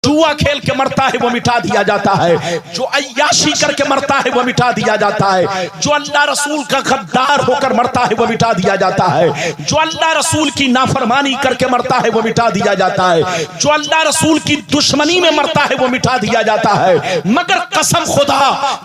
जुआ खेल के मरता है वो मिटा दिया जाता है, जो अय्याशी करके मरता है वो मिटा दिया जाता है, जो अल्लाह रसूल का गद्दार होकर मरता है वो मिटा दिया जाता है, जो अल्लाह रसूल की नाफरमानी करके मरता है वो मिटा दिया जाता है, जो अल्लाह रसूल की दुश्मनी में मरता है वो मिटा दिया जाता है। मगर कसम खुदा,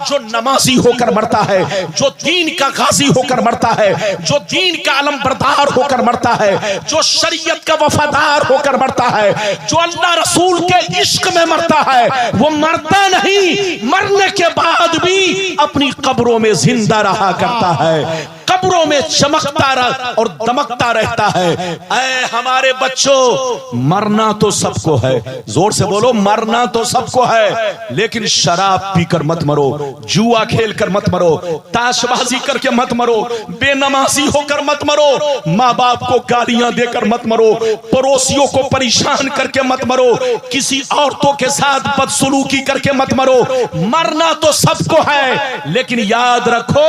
जो नमाजी होकर मरता है, जो दीन का गाजी होकर मरता है, जो दीन का अलमबरदार होकर मरता है, जो शरीयत का वफादार होकर मरता है, जो अल्लाह रसूल के इश्क में मरता है, वो मरता नहीं, मरने के बाद भी अपनी कब्रों में जिंदा रहा करता है, कब्रों में चमकता और दमकता रहता है। ऐ हमारे बच्चों, मरना तो सबको है, जोर से बोलो, मरना तो सबको है, लेकिन शराब पीकर मत मरो, जुआ खेलकर मत मरो, ताशबाजी करके मत मरो, बेनमाजी होकर मत मरो, माँ बाप को गालियां देकर मत मरो, पड़ोसियों को परेशान करके मत मरो, किसी औरतों के साथ बदसलूकी करके मत मरो। मरना तो सबको है, लेकिन याद रखो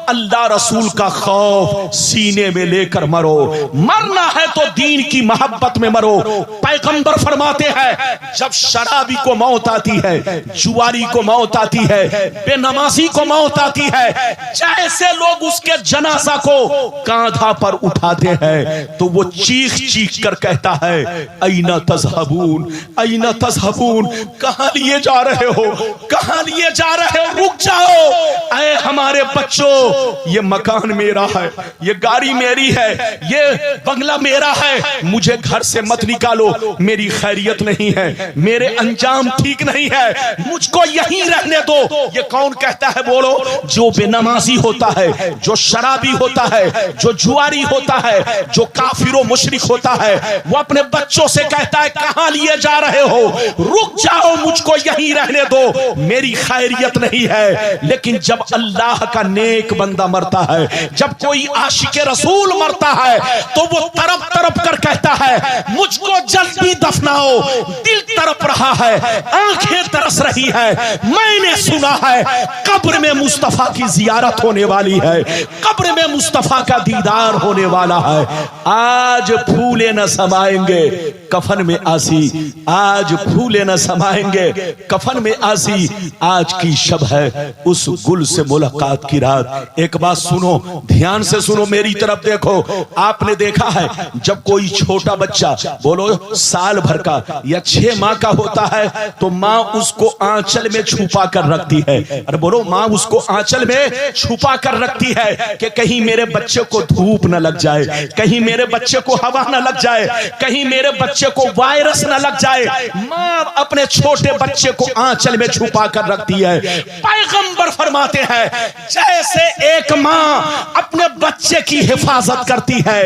अल्लाह रसूल का खौफ सीने में लेकर मरो। मरना है तो दीन की मोहब्बत में मरो। पैगंबर फरमाते हैं, जब शराबी को मौत आती है, जुआरी को मौत आती है, बेनमाजी को मौत आती है, जैसे लोग उसके जनाजा को कांधा पर उठाते हैं तो वो चीख चीख कर कहता है, ऐना तज़हबून, ऐना तज़हबून, कहां लिए जा रहे हो, कहां लिए जा रहे हो, रुक जाओ। ऐ हमारे बच्चों, ये मकान मेरा है, ये गाड़ी मेरी है, ये बंगला मेरा है, मुझे घर से मत निकालो, मेरी खैरियत नहीं है, मेरे अंजाम ठीक नहीं है, मुझको यहीं रहने दो। ये कौन कहता है बोलो? जो बेनमाजी होता है, जो शराबी होता है, जो जुआरी होता है, जो काफिरो मुशरिक होता है, वो अपने बच्चों से कहता है, कहां लिए जा रहे हो, रुक जाओ, मुझको यहीं रहने दो, मेरी खैरियत नहीं है। लेकिन जब अल्लाह का नेक बंदा मरता है, जब कोई आशिक रसूल मरता है, तो वो तरफ तरफ कर कहता है, मुझको जल्दी दफनाओ, दिल तड़प रहा है, आंखें तरस रही है, मैंने सुना है कब्र में मुस्तफा की जियारत होने वाली है, कब्र में मुस्तफा का दीदार होने वाला है। आज फूले न समाएंगे कफन में आसी, आज फूले न समाएंगे कफन में आसी, आज की शब है उस गुल से मुलाकात की रात। एक बात सुनो, ध्यान से सुनो, मेरी तरफ देखो। आपने देखा है जब कोई छोटा बच्चा, बोलो साल भर का या 6 माह का होता है, तो माँ उसको आंचल में छुपा कर रखती है। अरे बोलो, माँ उसको आंचल में छुपा कर रखती है कि कहीं मेरे बच्चे को धूप न लग जाए, कहीं मेरे बच्चे को हवा न लग जाए, कहीं मेरे बच्चे को वायरस न लग जाए। माँ अपने छोटे बच्चे को आंचल में छुपा कर रखती है। पैगंबर फरमाते हैं, जैसे एक माँ अपने बच्चे की हिफाजत करती है,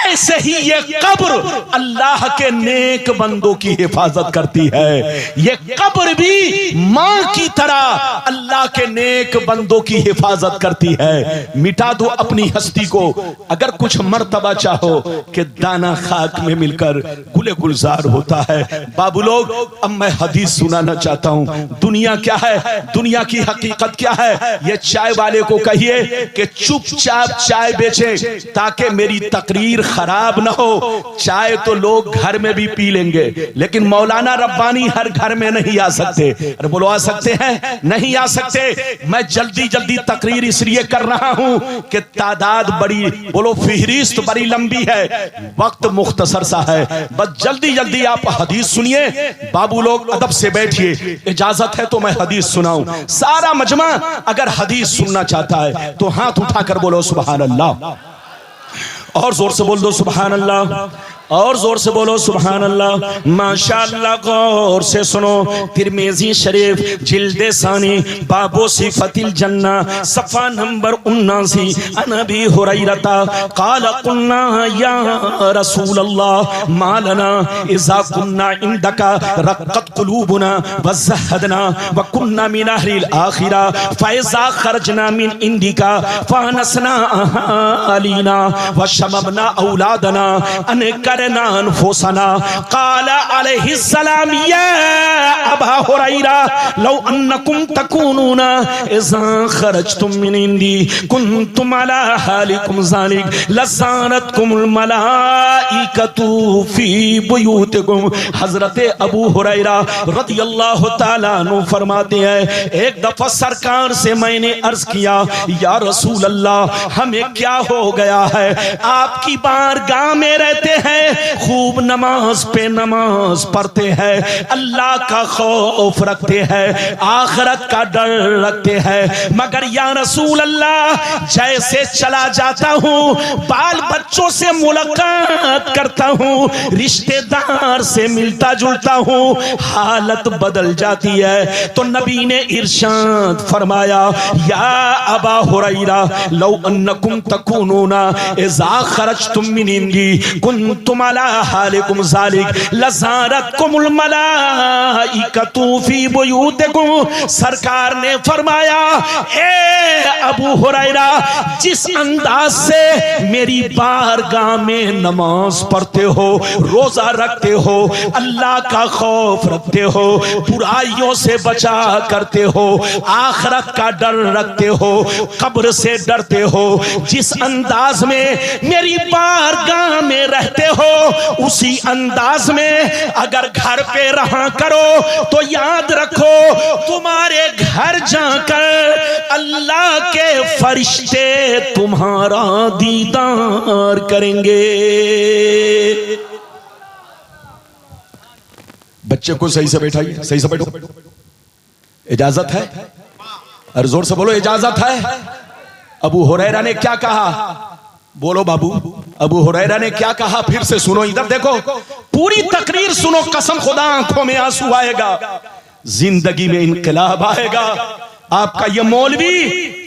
ऐसे ही ये कब्र अल्लाह के नेक बंदों की हिफाजत करती है। ये कब्र भी माँ की तरह अल्लाह के नेक बंदों की हिफाजत करती है। मिटा दो अपनी हस्ती को, अगर कुछ मर्तबा चाहो कि दाना खाक में मिलकर गुले गुलजार होता है। बाबू लोग, अब मैं हदीस सुनाना चाहता हूँ। दुनिया क्या है, दुनिया की हकीकत क्या है, ये चाय वाले को कहिए कि चुपचाप चाय बेचे ताकि मेरी तकरीर खराब ना हो। चाय तो लोग घर में भी पी लेंगे, लेकिन मौलाना रब्बानी हर घर में नहीं आ सकते। अरे बोलो, आ सकते हैं? नहीं आ सकते। मैं जल्दी जल्दी तकरीर इसलिए कर रहा हूं कि तादाद बड़ी, बोलो फिहरिस्त बड़ी लंबी है, वक्त मुख्तसर सा है। बस जल्दी जल्दी आप हदीस सुनिए। बाबू लोग अदब से बैठिए, इजाजत है तो मैं हदीस सुनाऊं। सारा मजमा अगर हदीस सुनना चाहता है तो हाथ उठाकर बोलो सुभान अल्लाह, और जोर से बोल दो सुभान अल्लाह, और जोर से बोलो सुभान अल्लाह। माशाअल्लाह, गौर से सुनो। तिरमिज़ी शरीफ जिल्दे सानी बाबो सिफतिल जन्ना सफ़ा नंबर 79। अनबी हुरैरता क़ाल क़ुलना या रसूल अल्लाह मा लना इज़ा कुन्ना इंदका रक़्क़त क़ुलूबुना व ज़हदना व कुन्ना मिन अहलिल आखिरा फ़इज़ा ख़रजना मिन इंदिका फ़अनसना अहलीना व शममना औलादना अन करना अनफुसना। क़ाल अलैहिस्सलाम या अबा हुरैरा लौ अन्नकुम तकूनूना इज़ा खरजतुम मिन इंदी कुंतुम अला हालिकुम ज़ालिक लज़ानतकुमुल मलाइकतु फी बुयूतिकुम। हजरत अबू हुरैरा रदियल्लाहु ताला अन्हु फरमाते हैं, एक दफा सरकार से मैंने अर्ज किया, या रसूल अल्लाह हमें क्या हो गया है, आपकी बारगाह में रहते हैं, खूब नमाज पे नमाज पढ़ते हैं, अल्लाह का खौफ रखते हैं, आखिरत का डर रखते हैं, मगर या रसूल अल्लाह जैसे चला जाता हूँ, बाल बच्चों से मुलाकात करता हूँ, रिश्तेदार से मिलता जुलता हूँ, हालत बदल जाती है। तो नबी ने इरशाद फरमाया, या अबा हुरैरा लौ अन्नकुम तकूनूना इज़ा खरजतुम मिन इंदी कुंतुम अला हालिकुम ज़ालिक लज़ारतकुमुल मलाइकतु फी बुयूतिकुम। सरकार ने फरमाया, ए अबू हुरैरा जिस अंदाज से मेरी बारगाह में नमाज पढ़ते हो, रोजा रखते हो, अल्लाह का खौफ रखते हो, बुराइयों से बचा करते हो, आखिरत का डर रखते हो, कब्र से डरते हो, जिस अंदाज में मेरी बारगाह में रहते हो, उसी अंदाज में अगर घर पे रहा करो तो याद रखो तुम्हारे घर जाकर अल्लाह के फरिश्ते तुम्हारा दीदार करेंगे। बच्चे को सही से बैठाइए, सही से बैठो। इजाजत है? अरे जोर से बोलो, इजाजत है? अबू हुरैरा ने क्या कहा? बोलो बाबू, अबू हुरैरा ने क्या कहा? फिर से सुनो, इधर देखो, पूरी तकरीर सुनो, कसम खुदा आंखों में आंसू आएगा, जिंदगी में इनकलाब आएगा। आपका ये मौलवी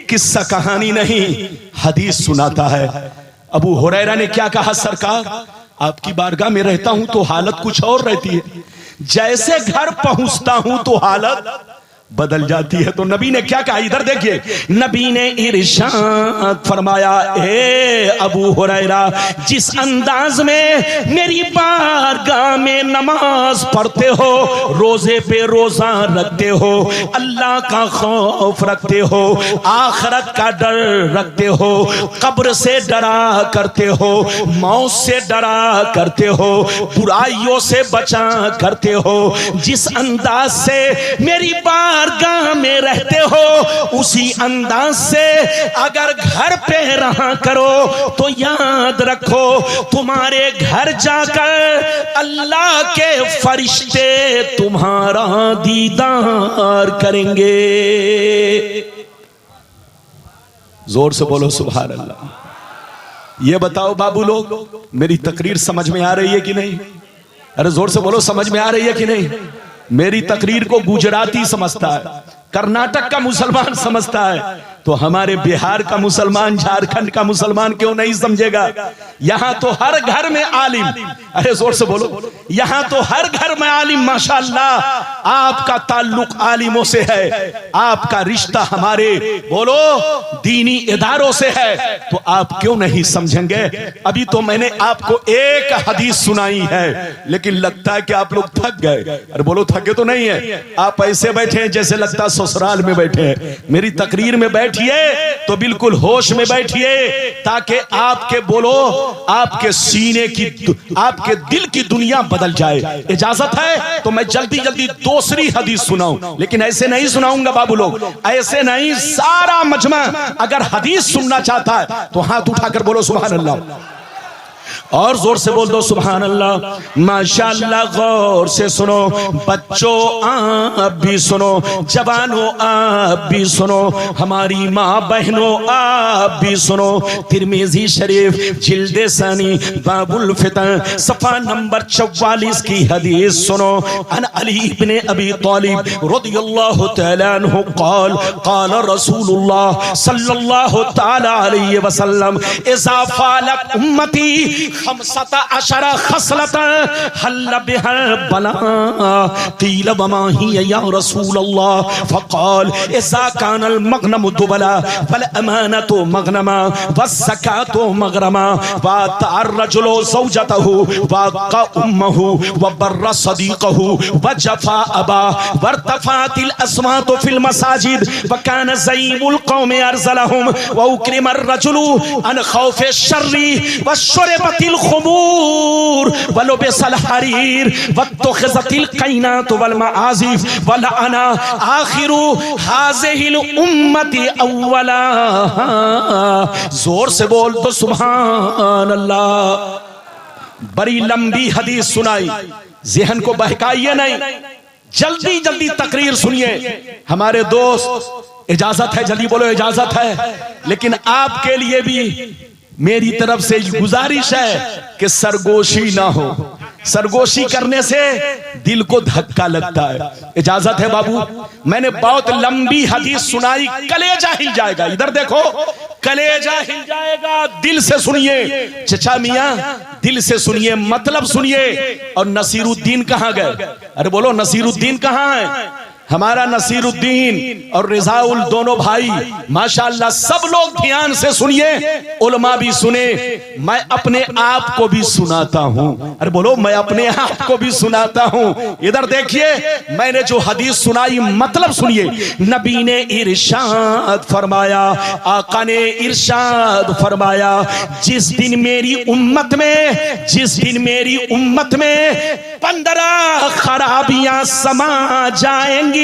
किस्सा कहानी नहीं, हदीस सुनाता है। अबू हुरैरा ने क्या कहा? सरकार आपकी बारगाह में रहता हूं तो हालत कुछ और रहती है, जैसे घर पहुंचता हूं तो हालत बदल जाती है। तो नबी ने क्या कहा? इधर देखिए, नबी ने इरशाद फरमाया, ए अबू हुरैरा जिस अंदाज में मेरी बारगाह में नमाज पढ़ते हो, रोजे पे रोजा रखते हो, अल्लाह का खौफ रखते हो, आखिरत का डर रखते हो, कब्र से डरा करते हो, मौत से डरा करते हो, बुराइयों से बचा करते हो, जिस अंदाज से मेरी बारगाह में रहते हो, उसी अंदाज से अगर घर पे रहा करो तो याद रखो तुम्हारे घर जाकर अल्लाह के फरिश्ते तुम्हारा दीदार करेंगे। जोर से बोलो सुभान अल्लाह। ये बताओ बाबू लोग, मेरी तकरीर समझ में आ रही है कि नहीं? अरे जोर से बोलो, समझ में आ रही है कि नहीं? मेरी तकरीर को गुजराती समझता है, कर्नाटक का मुसलमान समझता है, तो हमारे बिहार का मुसलमान, झारखंड का मुसलमान क्यों नहीं समझेगा? यहां तो हर घर में आलिम, अरे जोर से बोलो, यहां तो हर घर में आलिम। माशाअल्लाह आपका ताल्लुक आलिमों से है, आपका रिश्ता हमारे बोलो दीनी इदारों से है, तो आप क्यों नहीं समझेंगे? अभी तो मैंने आपको एक हदीस सुनाई है, लेकिन लगता है कि आप लोग थक गए। अरे बोलो, थके तो नहीं है? आप ऐसे बैठे हैं जैसे लगता है ससुराल में बैठे हैं। मेरी तकरीर में बैठिए तो बिल्कुल होश में बैठिए, ताकि आपके बोलो आपके सीने की, आपके दिल की दुनिया बदल जाए। इजाजत है तो मैं जल्दी जल्दी दूसरी हदीस सुनाऊं, लेकिन ऐसे नहीं सुनाऊंगा बाबू लोग, ऐसे नहीं। सारा मजमा अगर हदीस सुनना चाहता है तो हाथ उठाकर बोलो सुभान अल्लाह, और जोर से बोल दो सुभान अल्लाह। माशाअल्लाह, गौर से सुनो बच्चों, आप भी सुनो, जवानों आप भी सुनो, हमारी माँ बहनों आप भी सुनो। तिरमिज़ी शरीफ जिल्द सानी बाबुल फितन सफा नंबर 44 की हदीस सुनो। अन अली इब्ने अबी तालिब रदियल्लाहु तआला अन्हु क़ाल क़ाल रसूलुल्लाह सल्लल्लाहु तआला अलैहि वसल्लम इज़ा फ़ालत उम्मती खमसता अशरा खसलता हल्ल बिहल बला क़ील वमा हिय या रसूल अल्लाह फ़क़ाल इज़ा कानल मग़नमु दुबला वल अमानतु मग़नमा वज़्ज़कातु मग़रमा वअतार रजुलु ज़ौजतहु वअक़ा उम्महु वबर्र सदीक़हु वजफ़ा अबा वर्तफ़ातिल अस्वातु फिल मसाजिद वकान ज़ईमुल क़ौमि अरज़लहुम वउक्रिम अर्रजुलु अन खौफ़ि शर्रि वशुरिबतिल ख़ुमूर वलुबिसल हरीर वत्तख़िज़तिल क़ैनातु वल मआज़िफ़ वलअना आखिरु हाज़िहिल उम्मति अव्वला। जोर से बोल तो सुभान अल्लाह। बड़ी लंबी हदीस सुनाई, ज़हन को बहकाइए नहीं, जल्दी जल्दी तकरीर सुनिए। हमारे दोस्त, इजाजत है, जल्दी बोलो इजाजत है। लेकिन आपके लिए भी मेरी तरफ से गुजारिश है कि सरगोशी ना हो। सरगोशी करने से दिल को धक्का लगता है। इजाजत है बाबू। मैंने बहुत लंबी हदीस सुनाई, कलेजा हिल जाएगा। इधर देखो, कलेजा हिल जाएगा। दिल से सुनिए चचा मियां, दिल से सुनिए, मतलब सुनिए। और नसीरुद्दीन कहां गए? अरे बोलो नसीरुद्दीन कहां है? हमारा नसीरुद्दीन और रिजाउल दोनों भाई माशाअल्लाह। सब लोग ध्यान से सुनिए, उलमा भी सुने, मैं अपने आप को भी सुनाता हूं। अरे बोलो मैं अपने आप को भी सुनाता हूं। इधर देखिए, मैंने जो हदीस सुनाई मतलब सुनिए। नबी ने इरशाद फरमाया, आका ने इरशाद फरमाया, जिस दिन मेरी उम्मत में 15 खराबियां समा जाएंगी,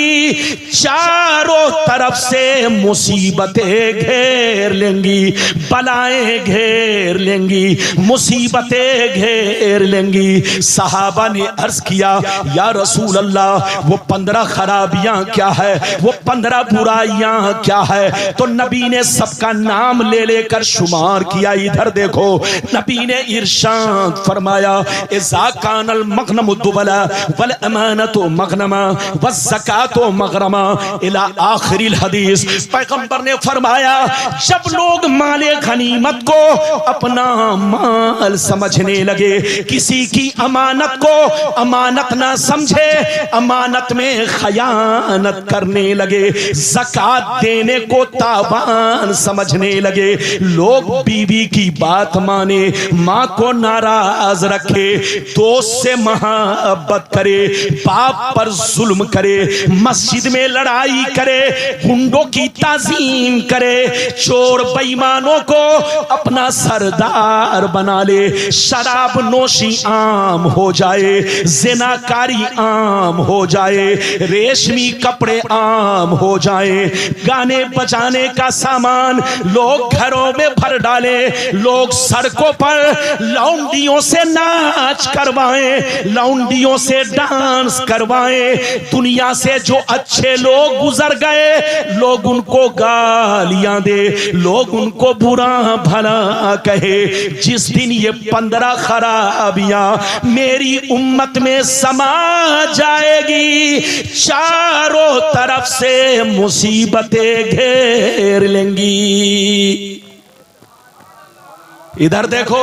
चारों तरफ से मुसीबतें घेर लेंगी, बलाएं घेर लेंगी, मुसीबतें घेर लेंगी। सहाबा ने अर्ज किया, या रसूल अल्लाह, वो 15 खराबियां क्या है, वो 15 बुराइयां क्या है? तो नबी ने सबका नाम ले लेकर शुमार किया। इधर देखो, नबी ने इरशाद फरमाया, इज़ा कानल मग़नमु दुबला वल अमानतु मग़नमा वज़्ज़कातु मग़रमा इला आखिरिल हदीस। पैगंबर ने फरमाया, जब लोग माले गनीमत को अपना माल समझने लगे, किसी की अमानत को अमानत ना समझे, अमानत में खयानत करने लगे, ज़कात देने को तावान समझने लगे, लोग बीवी की बात माने, माँ को नाराज रखे, दोस्त से मोहब्बत करे, बाप पर जुल्म करे, मस्जिद में लड़ाई करे, गुंडों की ताजीम करे, चोर बेईमानों को अपना सरदार बना ले, शराब नोशी आम हो जाए, ज़िनाकारी आम हो जाए, रेशमी कपड़े आम हो जाए, गाने बजाने का सामान लोग घरों में भर डाले, लोग सड़कों पर लौंडियों से नाच करवाएं, लौंडियों से डांस करवाएं। दुनिया से जो अच्छे लोग गुजर गए, लोग उनको गालियां दे, लोग उनको बुरा भला कहे। जिस दिन ये 15 खराबियां मेरी उम्मत में समा जाएगी, चारों तरफ से मुसीबतें घेर लेंगी। इधर देखो,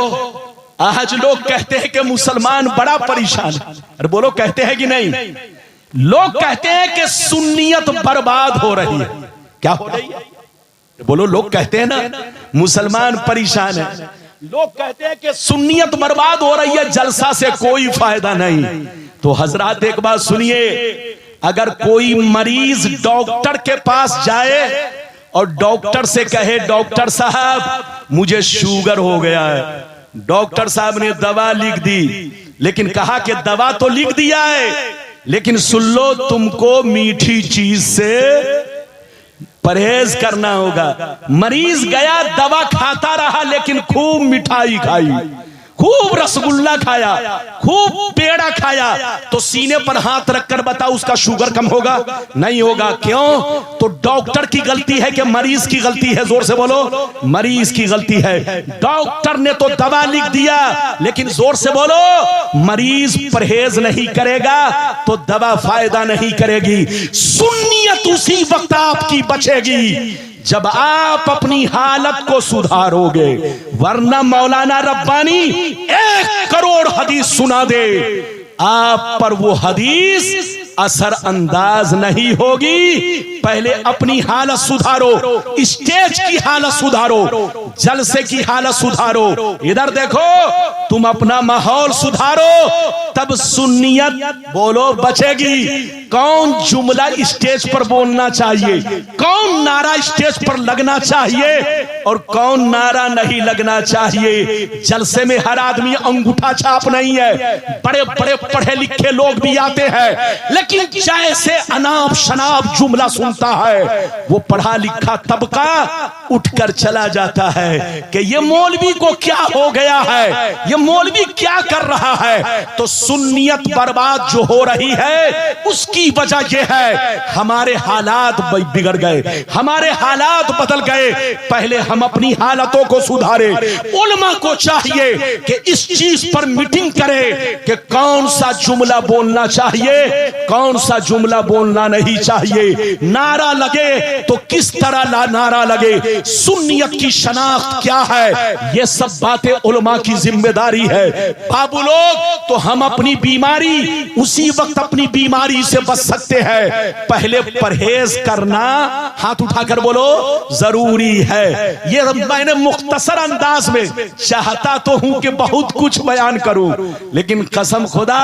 आज लोग कहते हैं कि मुसलमान बड़ा परेशान है। अरे बोलो, कहते हैं कि नहीं? लोग कहते हैं कि सुन्नियत बर्बाद हो रही है। क्या हो रही है? बोलो, लोग कहते हैं ना मुसलमान परेशान है। लोग कहते हैं कि सुन्नियत बर्बाद हो रही है, जलसा से कोई फायदा नहीं। तो हजरात एक बात सुनिए, अगर कोई मरीज डॉक्टर के पास जाए और डॉक्टर से कहे, डॉक्टर साहब मुझे शुगर हो गया है, डॉक्टर साहब ने दवा लिख दी, लेकिन कहा कि दवा तो लिख दिया है, लेकिन सुन लो, तुमको मीठी चीज से परहेज करना होगा। मरीज गया, दवा खाता रहा, लेकिन खूब मिठाई खाई, खूब रसगुल्ला खाया, खूब पेड़ा खाया, तो सीने पर हाथ रखकर बताओ उसका शुगर कम होगा? नहीं होगा। क्यों? तो डॉक्टर की गलती है कि मरीज की गलती है? जोर से बोलो, मरीज की गलती है। डॉक्टर ने तो दवा लिख दिया, लेकिन जोर से बोलो, मरीज परहेज नहीं करेगा तो दवा फायदा नहीं करेगी। सुन्नियत उसी वक्त आपकी बचेगी जब आप अपनी हालत को सुधारोगे, वरना मौलाना रब्बानी 1 करोड़ हदीस सुना दे, आप पर वो हदीस असर अंदाज नहीं होगी। पहले अपनी हालत सुधारो, स्टेज की हालत सुधारो, जलसे की हालत सुधारो। इधर देखो, तुम अपना माहौल सुधारो, तब सुन्नियत बोलो बचेगी। कौन जुमला स्टेज पर बोलना चाहिए, कौन नारा स्टेज पर लगना चाहिए और कौन नारा नहीं लगना चाहिए। जलसे में हर आदमी अंगूठा छाप नहीं है, बड़े बड़े पढ़े लिखे लोग भी आते हैं, लेकिन जैसे अनाप शनाप जुमला सुनता है, वो पढ़ा लिखा तबका उठकर चला जाता है कि ये मौलवी को क्या हो गया है, ये मौलवी क्या कर रहा है। तो सुन्नियत बर्बाद जो हो रही है, उसकी वजह यह है हमारे हालात बिगड़ गए, हमारे हालात बदल गए। पहले हम अपनी हालतों को सुधारे। उलमा को चाहिए कि इस चीज पर मीटिंग करे कि कौन सा जुमला बोलना चाहिए, कौन सा जुमला बोलना नहीं चाहिए। नारा लगे तो किस तरह नारा लगे, सुन्नियत की शनाख्त क्या है, ये सब बातें उलमा की जिम्मेदारी है। बाबू लोग, तो हम अपनी बीमारी उसी वक्त अपनी बीमारी से बच सकते हैं। पहले परहेज करना, हाथ उठाकर बोलो, जरूरी है। ये मैंने मुख्तसर अंदाज में, चाहता तो हूं कि बहुत कुछ बयान करूं, लेकिन कसम खुदा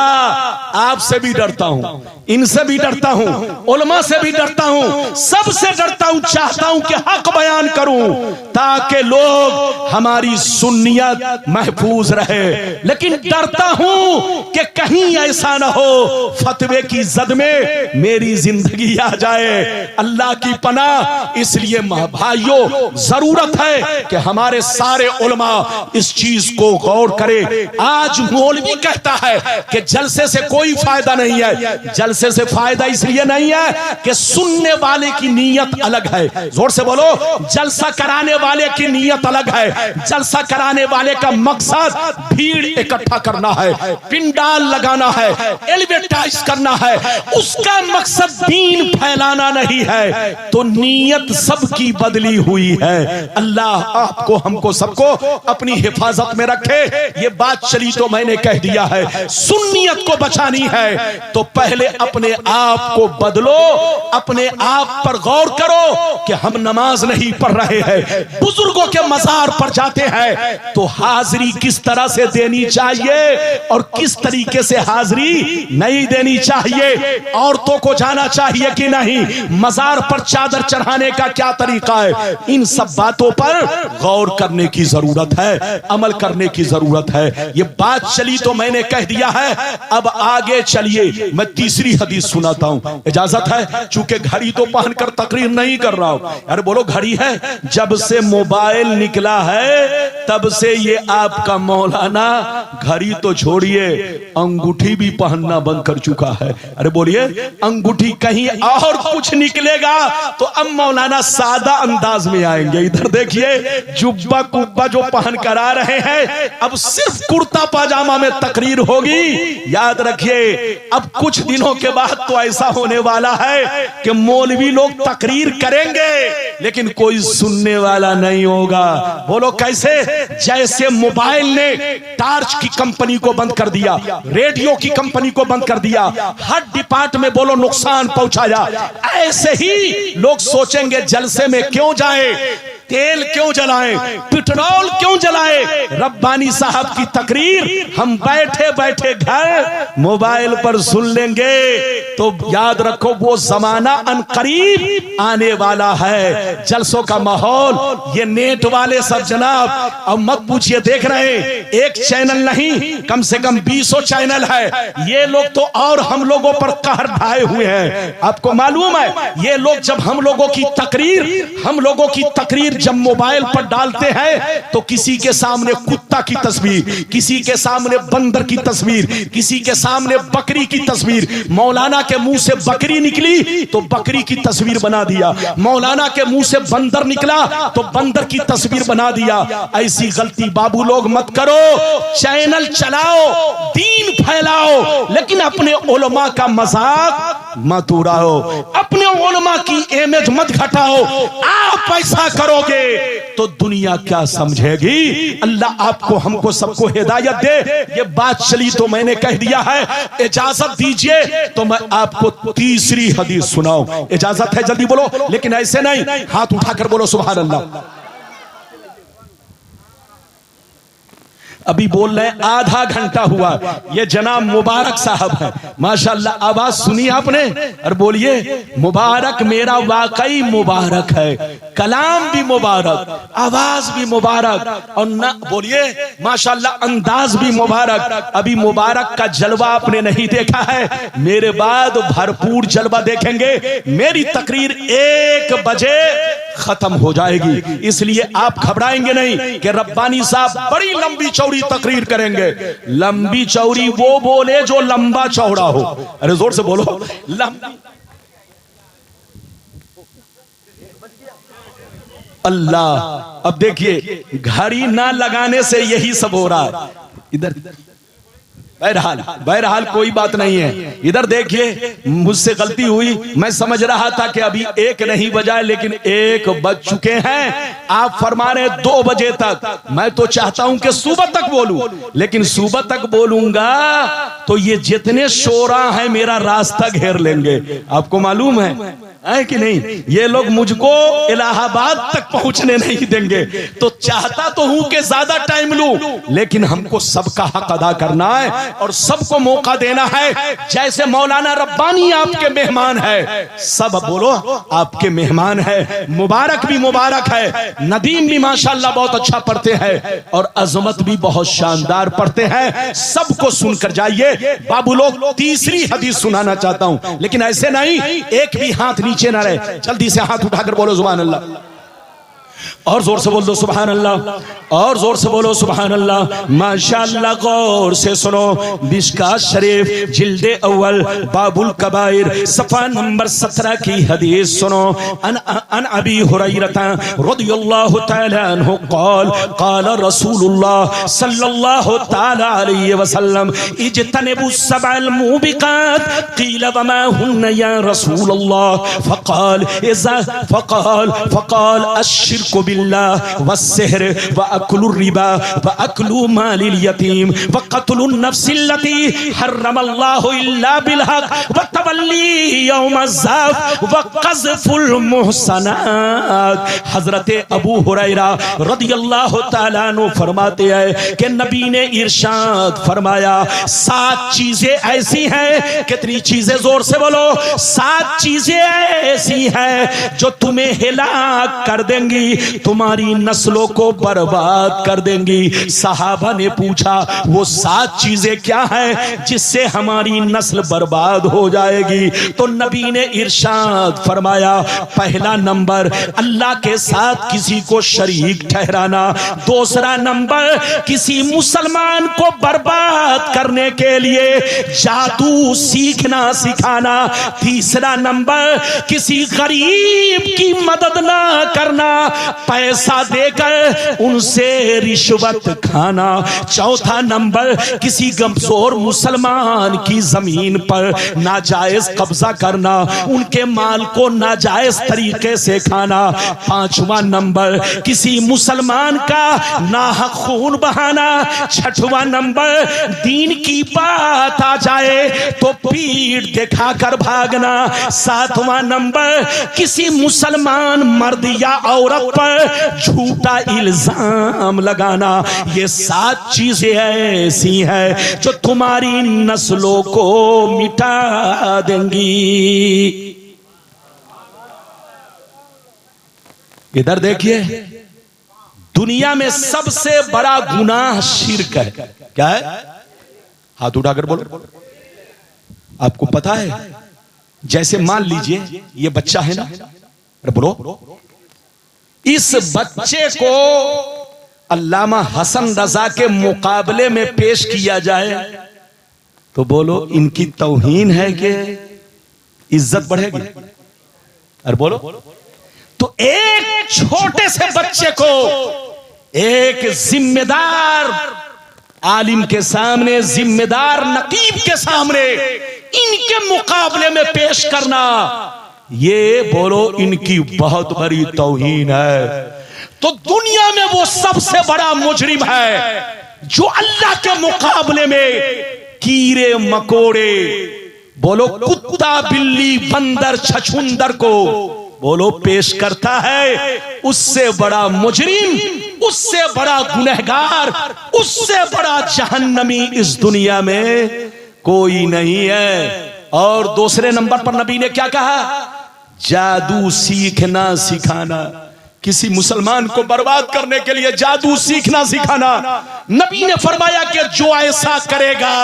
आपसे भी डरता हूं, इनसे भी डरता हूं, उलमा से भी डरता हूं, सबसे डरता हूं। चाहता हूं कि हक बयान करूं ताकि लोग हमारी सुन्नियत महफूज रहे, लेकिन डरता हूं कि कहीं ऐसा ना हो फतवे की जद में मेरी जिंदगी आ जाए। अल्लाह की पनाह। इसलिए भाइयों, जरूरत है कि हमारे सारे उलमा इस चीज को गौर करें। आज मौलवी कहता है कि जलसे से कोई फायदा नहीं है। जलसे से फायदा इसलिए नहीं है कि सुनने वाले की नीयत अलग है। जोर से बोलो, जलसा कराने वाले की नीयत अलग है। जलसा कराने वाले का मकसद भीड़ इकट्ठा करना है, पिंडाल लगाना है, एलिवेटाइज करना है, उसका मकसद दीन फैलाना नहीं है। तो नीयत सबकी बदली हुई है। अल्लाह आपको, हमको, सबको अपनी हिफाजत में रखे। ये बात चली तो मैंने कह दिया है। सुन्नियत को बचानी है तो पहले अपने आप को बदलो, अपने आप पर गौर करो कि हम नमाज नहीं पढ़ रहे हैं, बुजुर्गों के मजार पर जाते हैं तो हाजिरी किस तरह से देनी चाहिए और किस तरीके से हाजिरी नहीं देनी चाहिए। औरतों को जाना चाहिए कि नहीं, मजार पर चादर चढ़ाने का क्या तरीका है। इन सब बातों पर गौर करने की जरूरत है, अमल करने की जरूरत है। ये बात चली तो मैंने कह दिया है। अब आगे चलिए, मैं तीसरी हदीस सुनाता हूं, इजाजत है। चूंकि घड़ी तो पहनकर तकरीर नहीं कर रहा हूं। अरे बोलो, घड़ी है। जब से मोबाइल निकला है तब से ये आपका मौलाना घड़ी तो छोड़िए, अंगूठी भी पहनना बंद कर चुका है। अरे बोलिए, अंगूठी कहीं और कुछ निकलेगा तो अब मौलाना सादा अंदाज में आएंगे। इधर देखिए, जुब्बा कुब्बा जो पहन कर आ रहे हैं, अब सिर्फ कुर्ता पाजामा में तकरीर होगी। याद रखिए, अब कुछ दिनों के बाद तो ऐसा होने वाला है कि मौलवी लोग तकरीर करेंगे लेकिन कोई सुनने वाला नहीं होगा। बोलो कैसे? जैसे मोबाइल ने टार्च की कंपनी को बंद कर दिया, रेडियो की कंपनी को बंद कर दिया, हर डिपार्ट में बोलो नुकसान पहुंचाया, ऐसे ही लोग सोचेंगे जलसे में क्यों जाए, तेल क्यों जलाएं, पेट्रोल क्यों जलाएं। रब्बानी साहब की तकरीर हम बैठे बैठे घर मोबाइल पर सुन लेंगे तो याद रखो वो जमाना अनकरीब आने वाला है। जलसों का माहौल ये नेट वाले सब जनाब, अब मत पूछिए, देख रहे हैं एक चैनल नहीं, कम से कम 20 चैनल है। ये लोग तो और हम लोगों पर कहर ढाए हुए हैं। आपको मालूम है, ये लोग जब हम लोगों की तकरीर जब मोबाइल पर डालते हैं तो किसी के सामने कुत्ता की तस्वीर, किसी के सामने बंदर की तस्वीर, किसी के सामने बकरी की तस्वीर। मौलाना के मुंह से बकरी निकली तो बकरी की तस्वीर बना दिया, मौलाना के मुंह से बंदर निकला तो बंदर की तस्वीर बना दिया। ऐसी गलती बाबू लोग मत करो। चैनल चलाओ, दीन फैलाओ, लेकिन अपने उलमा का मजाक मत उड़ाओ, अपने उलमा की इमेज मत घटाओ। आप ऐसा करोगे तो दुनिया क्या समझेगी। अल्लाह आपको हमको सबको हिदायत दे। ये बात चली तो मैंने कह दिया है, इजाजत दीजिए तो मैं आपको तीसरी हदीस सुनाऊं। इजाजत है, जल्दी बोलो, लेकिन ऐसे नहीं, हाथ उठाकर बोलो सुभान अल्लाह। अभी बोल रहे हैं आधा घंटा हुआ। ये जनाब मुबारक साहब है, माशाल्लाह। आवाज सुनी आपने, और बोलिए मुबारक, मेरा वाकई मुबारक है, कलाम भी मुबारक, आवाज भी मुबारक, और ना बोलिए माशाल्लाह अंदाज भी मुबारक। अभी मुबारक का जलवा आपने नहीं देखा है, मेरे बाद भरपूर जलवा देखेंगे। मेरी तकरीर 1 बजे खत्म हो जाएगी, इसलिए आप घबराएंगे नहीं कि रब्बानी साहब बड़ी लंबी चौड़ी तकरीर करेंगे। लंबी चौड़ी वो बोले जो लंबा चौड़ा हो। अरे जोर से बोलो, लंबी। अल्लाह, अब देखिए घड़ी ना लगाने से यही सब हो रहा है। इधर बहरहाल कोई बात नहीं है। इधर देखिए, मुझसे गलती हुई, मैं समझ रहा था कि अभी 1 नहीं बजाए, लेकिन 1 बज चुके हैं। आप फरमा रहे 2 बजे तक, मैं तो चाहता हूं कि सुबह तक बोलूं, लेकिन सुबह तक बोलूंगा तो ये जितने शोरा हैं मेरा रास्ता घेर लेंगे। आपको मालूम है कि नहीं, ये लोग मुझको इलाहाबाद तक पहुंचने नहीं देंगे। तो चाहता तो हूं कि ज्यादा टाइम लूं, लेकिन हमको सबका हक अदा करना है और सबको मौका देना है। जैसे मौलाना रब्बानी आपके मेहमान है, सब बोलो आपके मेहमान है। मुबारक भी मुबारक है, नदीम भी माशाल्लाह बहुत अच्छा पढ़ते हैं, और अजमत भी बहुत शानदार पढ़ते हैं। सबको सुनकर जाइए। बाबू लोग तीसरी हदीस सुनाना चाहता हूं, लेकिन ऐसे नहीं एक भी हाथ नीचे ना रहे, जल्दी से हाथ उठाकर बोलो सुभान अल्लाह, और जोर से बोल दो सुभान अल्लाह, और जोर से बोलो सुभान अल्लाह। माशाअल्लाह, गौर से सुनो। मिशकात शरीफ जिल्दे अव्वल बाबुल कबाइर सफा नंबर 17 की हदीस सुनो। अन अबी हुरैरा रदियल्लाहु तआला अन्हु क़ाल क़ाल रसूलुल्लाह सल्लल्लाहु तआला अलैहि वसल्लम इज्तनिबु सबअल मुबिकात क़ील वमा हुन्न या रसूलल्लाह फ़क़ाल अश्शिर्कु बिल्लाह वस्सिहर व अक्लुर रिबा व अक्लु मालिल यतीम व क़त्लुन नफ्सिल्लती हर्रमल्लाहु इल्ला बिलहक़ व तवल्ली यौमज़्ज़ाफ़ व क़ज़्फ़ुल मुहसनात। हज़रत अबू हुरैरा रदियल्लाहु तआला अन्हु फरमाते हैं कि नबी ने इरशाद फरमाया, 7 चीजें ऐसी हैं। कितनी चीजें, जोर से बोलो, 7 चीजें ऐसी हैं जो तुम्हें हिलाक कर देंगी, तुम्हारी नस्लों को बर्बाद कर देंगी। सहाबा ने पूछा वो 7 चीजें क्या हैं जिससे हमारी नस्ल बर्बाद हो जाएगी। तो नबी ने इरशाद फरमाया, पहला नंबर अल्लाह के साथ किसी को शरीक ठहराना, दूसरा नंबर किसी मुसलमान को बर्बाद करने के लिए जादू सीखना सिखाना, तीसरा नंबर किसी गरीब की मदद ना करना, पैसा देकर उनसे रिश्वत खाना, चौथा नंबर किसी कमजोर मुसलमान की जमीन पर नाजायज कब्जा करना, उनके माल को नाजायज तरीके से खाना, पांचवा नंबर किसी मुसलमान का नाहक खून बहाना, छठवां नंबर दीन की बात आ जाए तो पीठ दिखाकर भागना, सातवां नंबर किसी मुसलमान मर्द या औरत पर झूठा इल्जाम लगाना। ये 7 चीजें ऐसी हैं जो तुम्हारी नस्लों को मिटा देंगी। इधर देखिए, दुनिया में सबसे बड़ा गुनाह शिर्क है। क्या है? हाथ उठाकर बोलो। आपको पता है, जैसे मान लीजिए ये बच्चा है ना, अरे बोलो, इस बच्चे को अल्लामा हसन रजा के मुकाबले में पेश किया जाए तो बोलो इनकी तौहीन है कि इज्जत बढ़ेगी? अरे बोलो। तो एक छोटे से बच्चे को एक जिम्मेदार आलिम के सामने, जिम्मेदार नकीब के सामने इनके मुकाबले में पेश करना, ये बोलो इनकी बहुत बड़ी तौहीन है। तो दुनिया में वो सबसे बड़ा मुजरिम है जो अल्लाह के मुकाबले में कीड़े मकोड़े, बोलो कुत्ता बिल्ली बंदर छछूंदर को बोलो पेश करता है। उससे बड़ा मुजरिम, उससे बड़ा गुनहगार, उससे बड़ा जहन्नमी इस दुनिया में कोई नहीं है। और दूसरे नंबर पर नबी ने क्या कहा? जादू सीखना सिखाना। किसी मुसलमान को बर्बाद करने के लिए जादू सीखना सिखाना। नबी ने फरमाया कि जो ऐसा करेगा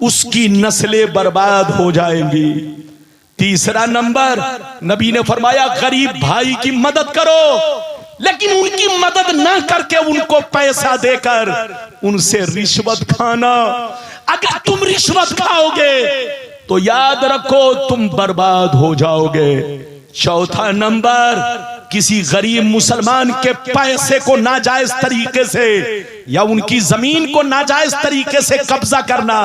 उसकी नस्लें बर्बाद हो जाएंगी। तीसरा नंबर नबी ने फरमाया गरीब भाई की मदद करो, लेकिन उनकी मदद ना करके उनको पैसा देकर उनसे रिश्वत खाना। अगर तुम रिश्वत खाओगे तो याद रखो तुम बर्बाद हो जाओगे। चौथा नंबर किसी गरीब मुसलमान के पैसे को नाजायज तरीके से या उनकी जमीन को नाजायज तरीके से कब्जा करना,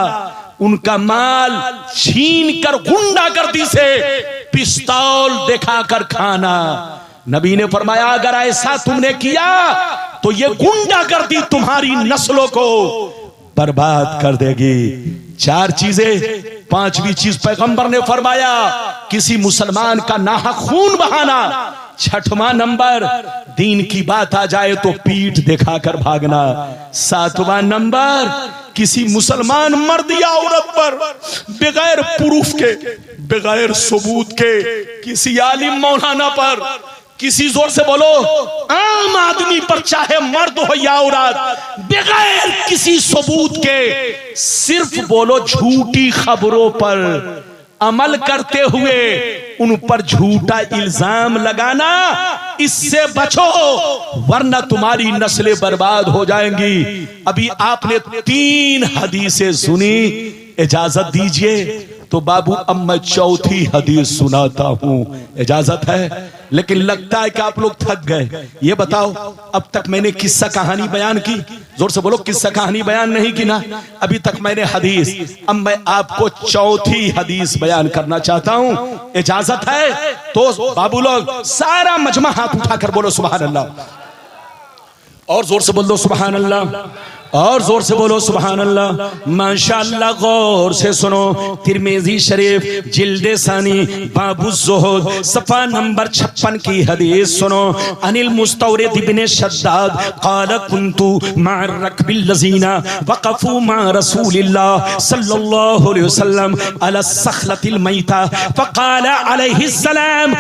उनका माल छीन कर गुंडागर्दी से पिस्तौल दिखाकर खाना। नबी ने फरमाया अगर ऐसा तुमने किया तो ये गुंडागर्दी तुम्हारी नस्लों को बर्बाद कर देगी। चार चीजें, पांचवी चीज पैगंबर ने फरमाया किसी मुसलमान का नाहक खून बहाना। छठवां नंबर दीन की बात आ जाए तो पीठ दिखाकर भागना। सातवां नंबर किसी मुसलमान मर्द या औरत पर बगैर प्रूफ के, बगैर सबूत के, किसी आलिम मौलाना पर, किसी जोर से बोलो आम आदमी पर, चाहे मर्द हो या औरत, बगैर किसी सबूत के सिर्फ बोलो झूठी खबरों पर अमल करते हुए उन पर झूठा इल्जाम लगाना, इससे बचो वरना तुम्हारी नस्लें बर्बाद हो जाएंगी। अभी आपने 3 हदीसें सुनी, इजाजत दीजिए तो बाबू अब मैं चौथी हदीस सुनाता हूं, इजाजत है? लेकिन लगता है कि आप लोग थक गए। ये बताओ अब तक मैंने किस्सा कहानी बयान की, जोर से बोलो किस्सा कहानी बयान नहीं की ना, अभी तक मैंने हदीस। अब मैं आपको चौथी हदीस बयान करना चाहता हूं, इजाजत है? तो बाबू लोग सारा मजमा हाथ उठाकर बोलो सुभान अल्लाह, और जोर से बोल दो सुभान अल्लाह, और जोर से बोलो सुभान अल्लाह। माशाअल्लाह गौर से सुनो, तिरमिज़ी शरीफ जिल्दे सानी बाबु ज़ुहद सफ़ा नंबर 56 की हदीस सुनो। अनिल मुस्तौरिद इब्न शद्दाद क़ाल कुन्तु मअ रकबिल लज़ीना वक़फ़ू मअ रसूलिल्लाह सल्लल्लाहु अलैहि वसल्लम अला सख़लतिल मैता फ़क़ाल अलैहिस्सलाम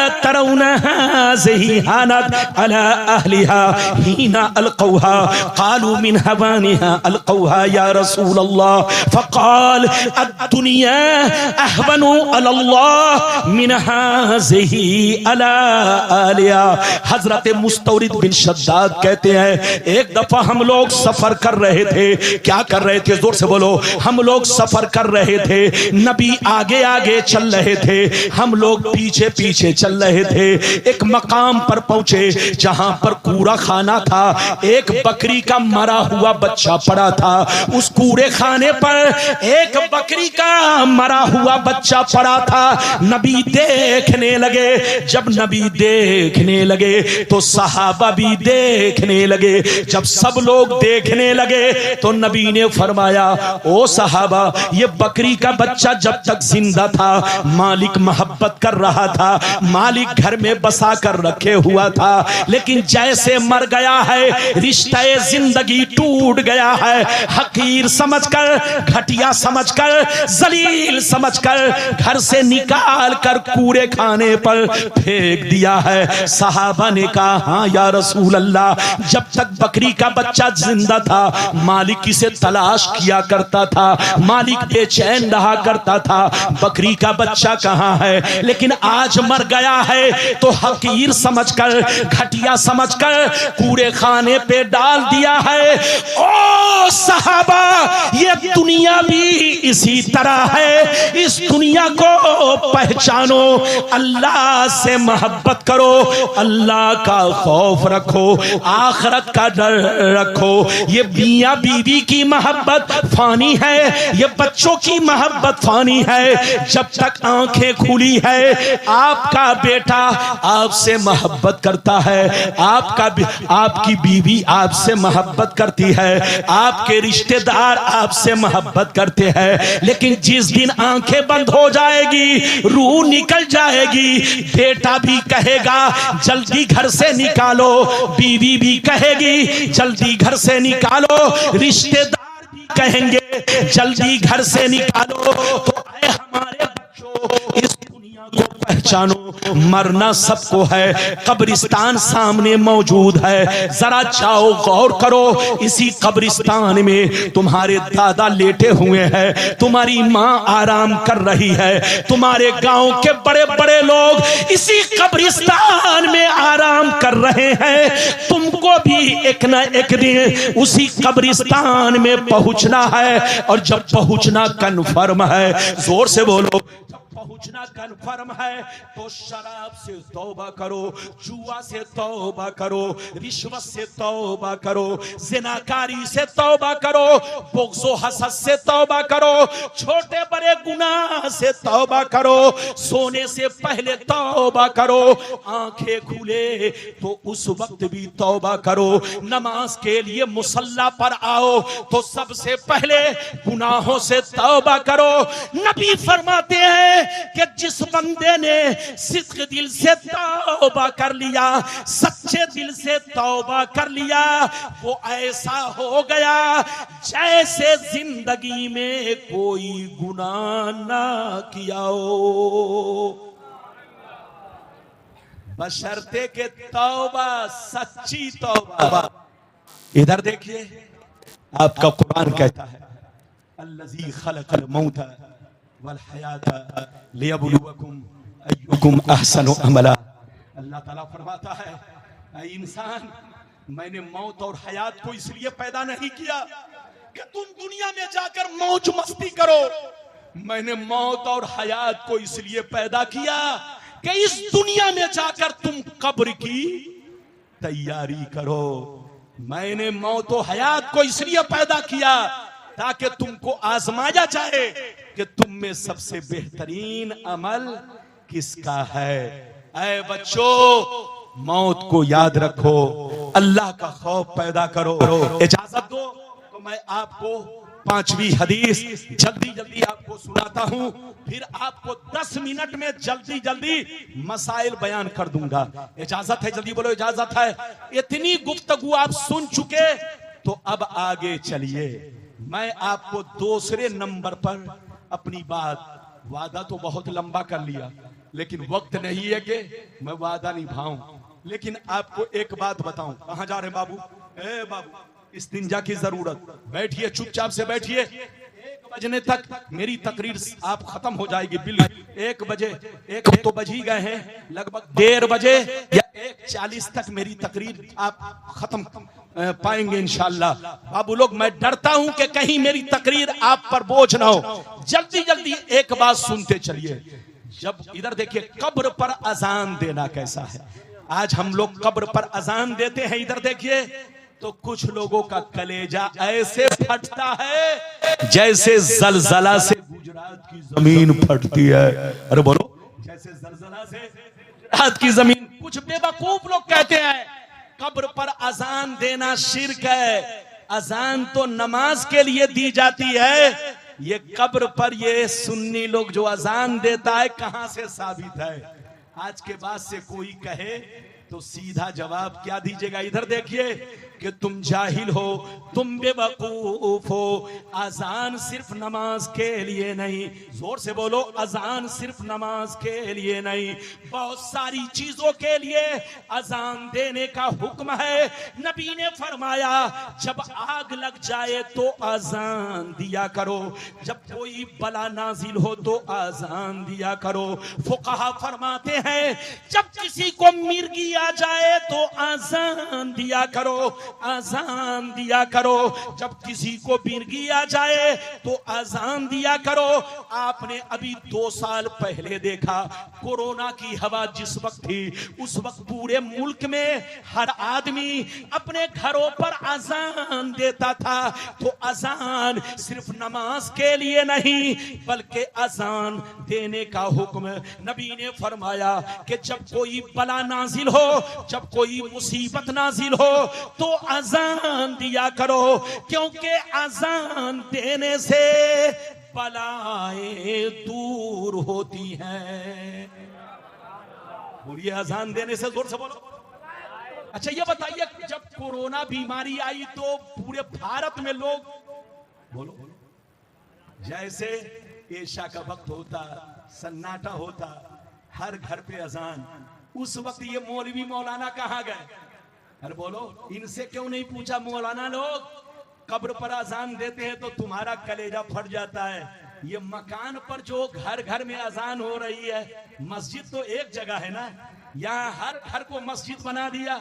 अतरौना हाज़िही हानत अला अहलिहा हीना अलक़ौहा क़ालू मिन हवानिहा अलक़ौहा या रसूल अल्लाह फ़क़ाल अद्दुनिया अहवनु अलल्लाह मिन हाज़िही अला आलिया। हजरत मुस्तौरिद बिन शद्दाद कहते हैं एक दफा हम लोग सफर कर रहे थे। क्या कर रहे थे? जोर से बोलो। हम लोग सफर कर रहे थे, नबी आगे आगे चल रहे थे, हम लोग पीछे पीछे चल रहे थे। एक मकाम पर पहुंचे जहां पर कूड़ा खाना था, एक बकरी का मरा हुआ बच्चा पड़ा था। उस कूड़े खाने पर एक बकरी का मरा हुआ बच्चा पड़ा था। नबी देखने लगे, जब नबी देखने लगे तो सहाबा भी देखने लगे। जब सब लोग देखने लगे तो नबी ने फरमाया ओ सहाबा, ये बकरी का बच्चा जब तक जिंदा था मालिक मोहब्बत कर रहा था, मालिक घर में बसा कर रखे हुआ था, लेकिन जैसे मर गया है रिश्ता जिंदगी टूट गया है। हकीर समझकर, घटिया समझकर, जलील समझकर घर से निकाल कर कूड़े खाने पर फेंक दिया है। सहाबा ने कहा हाँ या रसूल अल्लाह, जब तक बकरी का बच्चा जिंदा था मालिक इसे तलाश किया करता था, मालिक बेचैन रहा करता था बकरी का बच्चा कहाँ है, लेकिन आज मर गया है तो हकीर समझकर, घटिया समझकर कूड़े खाने पे डाल दिया है। है। ओ सहाबा, ये दुनिया भी इसी तरह है। इस दुनिया को पहचानो, अल्लाह से मोहब्बत करो, अल्लाह का खौफ रखो, आखिरत का डर रखो। ये मियां बीवी की मोहब्बत फानी है, ये बच्चों की मोहब्बत फानी है। जब तक आंखें खुली है, आपका बेटा आपसे मोहब्बत करता है, आपकी बीवी आपसे मोहब्बत करती है, आपके रिश्तेदार आपसे मोहब्बत करते हैं। लेकिन जिस दिन आंखें बंद हो जाएगी, रूह निकल जाएगी, बेटा भी कहेगा जल्दी घर से निकालो, बीवी भी कहेगी जल्दी घर से निकालो, रिश्तेदार भी कहेंगे जल्दी घर से निकालो। तो आए हमारे बच्चों, इस दुनिया को पहचानो, मरना सबको है, कब्रिस्तान सामने मौजूद है। जरा जाओ गौर करो, इसी कब्रिस्तान में तुम्हारे दादा लेटे हुए हैं, तुम्हारी माँ आराम कर रही है, तुम्हारे गांव के बड़े बड़े लोग इसी कब्रिस्तान में आराम कर रहे हैं। तुमको भी एक न एक दिन उसी कब्रिस्तान में पहुंचना है, और जब पहुंचना कन्फर्म है, जोर से बोलो, पहुंचना कन्फर्म है, तो शराब से तौबा करो, जुआ से तौबा करो, रिश्वत से तौबा करो, ज़िनाकारी से तौबा करो, बुग़्ज़ो हसद से तौबा करो, छोटे बड़े गुनाह से तौबा करो, सोने से पहले तौबा करो, आंखें खुले तो उस वक्त भी तौबा करो, नमाज के लिए मुसल्ला पर आओ तो सबसे पहले गुनाहों से तौबा करो। नबी फरमाते हैं कि जिस बंदे ने सिद्क दिल से तौबा कर लिया, सच्चे दिल से तौबा कर लिया, वो ऐसा हो गया जैसे जिंदगी में कोई गुनाह ना किया हो, बशर्ते के तौबा सच्ची तौबा। इधर देखिए, आपका कुरान कहता है अल्लज़ी खलक़ल मौत वल हयात लियब्लुवकुम अय्युकुम अहसनु अमला। अल्लाह ताला फरमाता है, ऐ इंसान, मैंने मौत और हयात को इसलिए पैदा नहीं किया कि तुम दुनिया में जाकर मौज मस्ती करो, मैंने मौत और हयात को इसलिए पैदा किया कि इस दुनिया में जाकर तुम कब्र की तैयारी करो। मैंने मौत और हयात को इसलिए पैदा किया ताकि तुमको आजमाया जाए कि तुम में सबसे बेहतरीन अमल किसका है। ऐ बच्चों, मौत को याद रखो, अल्लाह का खौफ पैदा करो। इजाजत दो तो मैं आपको 5वीं हदीस जल्दी जल्दी आपको सुनाता हूं, फिर आपको 10 मिनट में जल्दी जल्दी मसाइल बयान कर दूंगा। इजाजत है? जल्दी बोलो, इजाजत है? इतनी गुफ्तगू आप सुन चुके, तो अब आगे चलिए। मैं आपको दूसरे नंबर पर अपनी बात, वादा तो बहुत लंबा कर लिया, लेकिन वक्त नहीं है कि मैं वादा निभाऊं। लेकिन आपको एक बात बताऊं। कहां जा रहे बाबू? ए बाबू, इस्तिंजा की जरूरत, बैठिए, चुपचाप से बैठिए। 1 बजने तक मेरी तकरीर आप खत्म हो जाएगी। बिल 1 बजे, 1 तो बज ही गए हैं, लगभग 1:30 बजे या 1:40 तक मेरी तकरीर आप खत्म पाएंगे इंशाअल्लाह। बाबू लोग, मैं डरता हूं कि कहीं मेरी तकरीर आप पर बोझ ना हो। जल्दी जल्दी एक बात सुनते चलिए। जब इधर देखिए, कब्र पर अजान देना कैसा है। आज हम लोग कब्र पर अजान देते हैं, इधर देखिए, तो कुछ लोगों का कलेजा ऐसे फटता है जैसे जलजला से गुजरात की जमीन फटती है। अरे बोलो, जैसे जलजला से गुजरात की जमीन। कुछ बेवकूफ लोग कहते हैं कब्र पर अजान देना शिर्क है। अजान तो नमाज के लिए दी जाती है, ये कब्र पर ये सुन्नी लोग जो अजान देता है, कहां से साबित है? आज के बाद से कोई कहे तो सीधा जवाब क्या दीजिएगा? इधर देखिए कि तुम जाहिल हो, तुम बेवकूफ हो। अजान सिर्फ नमाज के लिए नहीं, जोर से बोलो, अजान सिर्फ नमाज के लिए नहीं, बहुत सारी चीजों के लिए अजान देने का हुक्म है। नबी ने फरमाया, जब आग लग जाए तो अजान दिया करो, जब कोई बला नाजिल हो तो अजान दिया करो। फुकहा फरमाते हैं, जब किसी को मिर्गी आ जाए तो आजान दिया करो, आजान दिया करो। जब किसी को मिर्गी आ जाए तो आजान दिया करो। आपने अभी 2 साल पहले देखा कोरोना की हवा जिस वक्त थी, उस वक्त पूरे मुल्क में हर आदमी अपने घरों पर आजान देता था। तो आजान सिर्फ नमाज के लिए नहीं बल्कि आजान देने का हुक्म नबी ने फरमाया कि जब कोई बला नाजिल हो, जब कोई मुसीबत नाजिल हो तो आजान दिया करो, क्योंकि आजान देने से बलाएं दूर होती हैं। बोलिए आजान देने से, जोर से बोलो। अच्छा ये बताइए, जब कोरोना बीमारी आई तो पूरे भारत में लोग, बोलो, जैसे ऐशा का वक्त होता, सन्नाटा होता, हर घर पे अजान। उस वक्त ये मौलवी मौलाना कहाँ गए? अरे बोलो, इनसे क्यों नहीं पूछा? मौलाना लोग कब्र पर अजान देते हैं तो तुम्हारा कलेजा फट जाता है। ये मकान पर जो घर घर में अजान हो रही है, मस्जिद तो एक जगह है ना, यहाँ हर घर को मस्जिद बना दिया।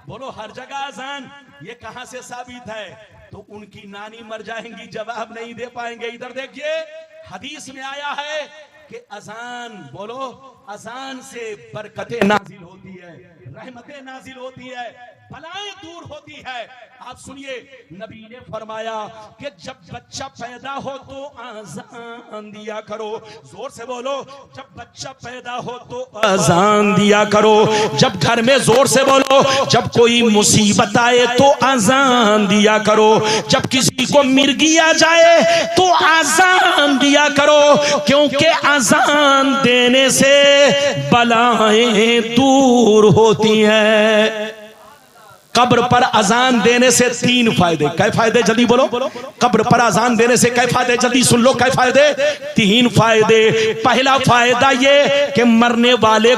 बोलो हर जगह अजान, ये कहां से साबित है? तो उनकी नानी मर जाएंगी, जवाब नहीं दे पाएंगे। इधर देखिए, हदीस में आया है कि अजान, बोलो, अजान से बरकतें नाजिल होती है, रहमतें नाजिल होती है, बलाएं दूर होती है। आप सुनिए, नबी ने फरमाया कि जब बच्चा पैदा हो तो आजान दिया करो। जोर से बोलो, जब बच्चा पैदा हो तो आजान दिया करो। जब घर में, जोर से बोलो, जब कोई मुसीबत आए तो आजान दिया करो। जब किसी को मिर्गी आ जाए तो आजान दिया करो, क्योंकि आजान देने से बलाएं दूर होती हैं। कब्र पर अजान देने से 3 फायदे। कै फायदे? जल्दी बोलो। कब्र पर अजान देने से कै फायदे? जल्दी सुन लो, कै फायदे? 3 फायदे। पहला फायदा ये कि मरने वाले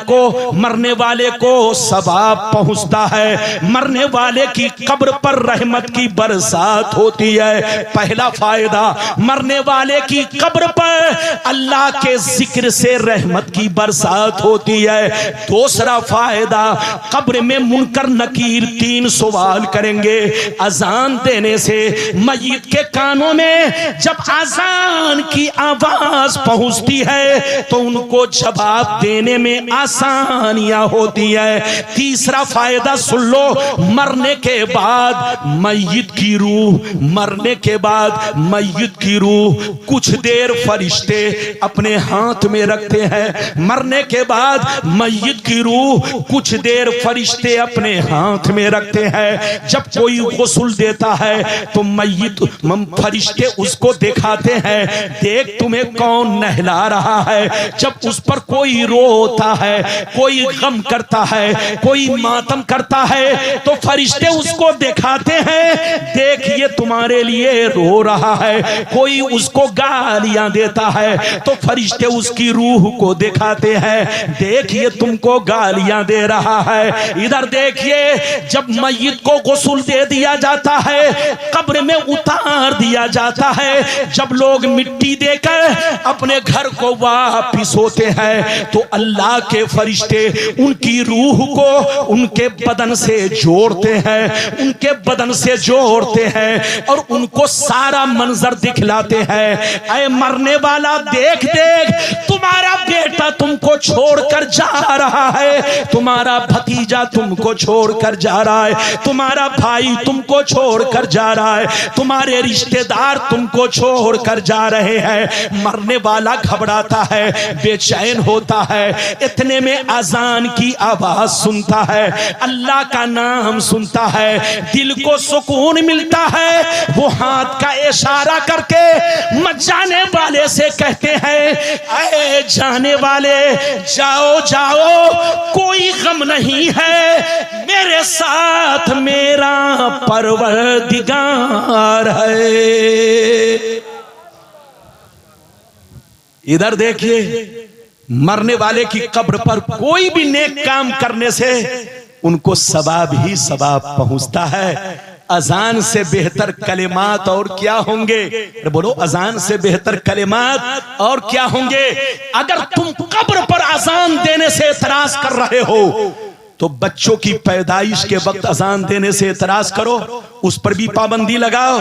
को सवाब पहुंचता है, मरने वाले की कब्र पर रहमत की बरसात होती है। पहला फायदा, मरने वाले की कब्र पर अल्लाह के जिक्र से रहमत की बरसात होती है। दूसरा फायदा, कब्र में मुनकर नकीर 3 सवाल करेंगे। अजान देने से मय्यत के कानों में जब अजान की आवाज पहुंचती है तो उनको जवाब देने में आसानियां होती है। तीसरा फायदा सुन लो, मरने के बाद मय्यत की रूह कुछ देर फरिश्ते अपने हाथ में रखते हैं। मरने के बाद मय्यत की रूह कुछ देर फरिश्ते अपने हाथ में रखते हैं। जब कोई गुस्ल देता है तो मय्यत फरिश्ते उसको दिखाते हैं, देख तुम्हें कौन नहला रहा है। जब उस पर कोई रोता है, कोई गम करता है, कोई मातम करता है तो फरिश्ते उसको दिखाते हैं, देख ये तुम्हारे लिए रो रहा है। कोई उसको गालियां देता है तो फरिश्ते उसकी रूह को दिखाते हैं, देख ये तुमको गालियां दे रहा है। इधर देखिए, जब मय्यत को गुस्ल दे दिया जाता है, कब्र में उतार दिया जाता है, जब लोग मिट्टी देकर अपने घर को वापिस होते हैं तो अल्लाह के फरिश्ते उनकी रूह को उनके बदन से जोड़ते हैं, और उनको सारा मंजर दिखलाते हैं। ऐ मरने वाला, देख तुम्हारा बेटा तुमको छोड़कर जा रहा है, तुम्हारा भतीजा तुमको छोड़कर जा रहा है, तुम्हारा भाई तुमको छोड़कर जा रहा है, तुम्हारे रिश्तेदार तुमको छोड़कर जा रहे हैं। मरने वाला घबराता है, बेचैन होता है। इतने में अजान की आवाज सुनता है, अल्लाह का नाम सुनता है, दिल को सुकून मिलता है। वो हाथ का इशारा करके मत जाने वाले से कहते हैं, ऐ जाने वाले जाओ जाओ, कोई गम नहीं है, मेरे साथ मेरा परवरदिगार है। इधर देखिए, मरने वाले की कब्र पर कोई भी नेक काम करने से उनको सवाब ही सवाब पहुंचता है। अजान से बेहतर कलिमात और क्या होंगे? बोलो, अजान से बेहतर कलिमात और क्या होंगे? अगर तुम कब्र पर अजान देने से एतराज कर रहे हो तो बच्चों की पैदाइश के वक्त अजान देने से एतराज करो, उस पर भी पाबंदी लगाओ।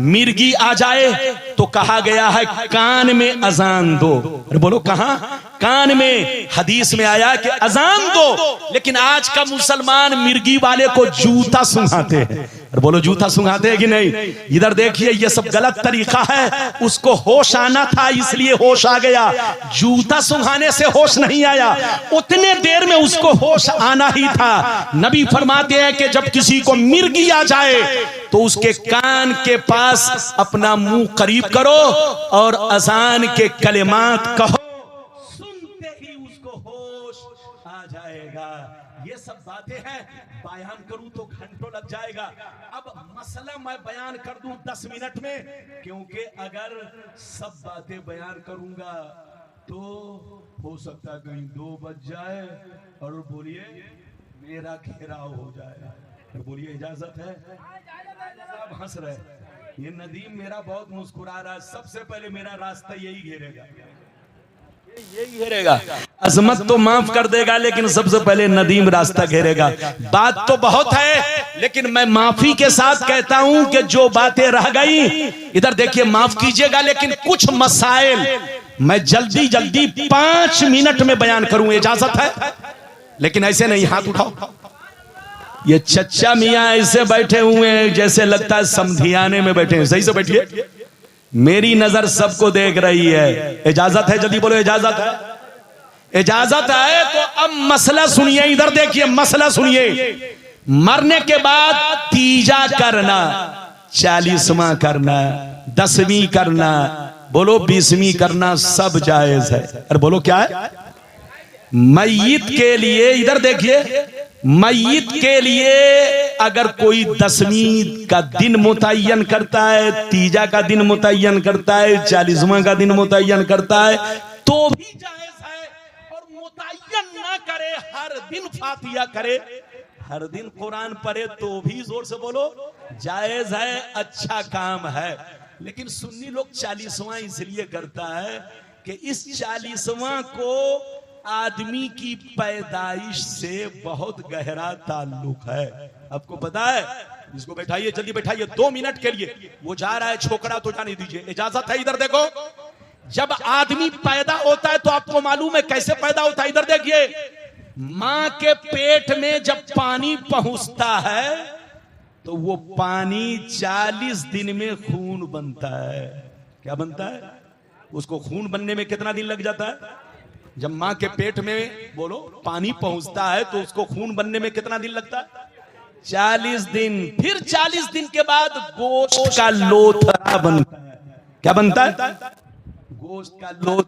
मिर्गी आ जाए तो कहा गया है कान में अजान दो। अरे बोलो कहां? कान में। हदीस में आया कि अजान दो, लेकिन आज का मुसलमान मिर्गी वाले को जूता सुंघाते हैं। अरे बोलो जूता सुंघाते हैं कि नहीं? इधर देखिए, ये सब गलत तरीका है। उसको होश आना था इसलिए होश आ गया, जूता सुंघाने से होश नहीं आया। उतने देर में उसको होश आना ही था। नबी फरमाते हैं कि जब किसी को मिर्गी आ जाए तो उसके कान के पास अपना मुंह करीब करो और अजान के कलिमात कहो, सुनते ही उसको होश आ जाएगा। ये सब बातें हैं, बयान करूं तो घंटों लग जाएगा। अब मसला मैं बयान कर दूं 10 मिनट में, क्योंकि अगर सब बातें बयान करूंगा तो हो सकता है कहीं 2 बज जाए और बोलिए मेरा घेराव हो जाए। बोलिए इजाजत है? सब हंस रहे। ये नदीम मेरा बहुत मुस्कुरा रहा है। सबसे पहले मेरा रास्ता यही घेरेगा, यही घेरेगा। अजमत तो माफ कर देगा, लेकिन सबसे पहले नदीम रास्ता घेरेगा। बात तो बहुत है, लेकिन मैं माफी के साथ कहता हूं कि जो बातें रह गई, इधर देखिए माफ कीजिएगा, लेकिन कुछ मसाइल मैं जल्दी जल्दी 5 मिनट में बयान करूं। इजाजत है? लेकिन ऐसे नहीं हाथ उठाओ। ये चच्चा मियां ऐसे बैठे हुए हैं जैसे लगता है समधियाने में बैठे हैं। सही से बैठिए, मेरी नजर सबको देख रही है। इजाजत है? जल्दी बोलो इजाजत है? इजाजत है तो अब मसला सुनिए। इधर देखिए, मसला सुनिए। मरने के बाद तीजा करना, 40वां करना, 10वीं करना, बोलो 20वीं करना, सब जायज है। अरे बोलो क्या है? मय्यत के लिए, इधर देखिए, मय्यत के लिए अगर कोई 10वीं का दिन मुतय्यन करता है, तीजा का दिन मुतय्यन करता है, 40वां का दिन मुतय्यन करता है, तो भी जायज है। और मुतय्यन ना करे, हर दिन फातिहा करे, हर दिन कुरान पढ़े, तो भी जोर से बोलो जायज है, अच्छा काम है। लेकिन सुन्नी लोग 40वां इसलिए करता है कि इस 40वां को आदमी की पैदाइश से बहुत गहरा ताल्लुक है। आपको पता है? इसको बैठाइए, जल्दी बैठाइए, 2 मिनट के लिए। वो जा रहा है छोकरा, तो जाने दीजिए। इजाजत है? इधर देखो, जब आदमी पैदा होता है तो आपको मालूम है कैसे पैदा होता है? इधर देखिए, मां के पेट में जब पानी पहुंचता है तो वो पानी 40 दिन में खून बनता है। क्या बनता है? उसको खून बनने में कितना दिन लग जाता है? जब मां के पेट में बोलो पानी पहुंचता है तो उसको खून बनने में कितना दिन लगता है? 40 दिन। फिर 40 दिन के बाद गोश्त का लोथरा बनता है। क्या बनता है? गोश्त का लोथरा।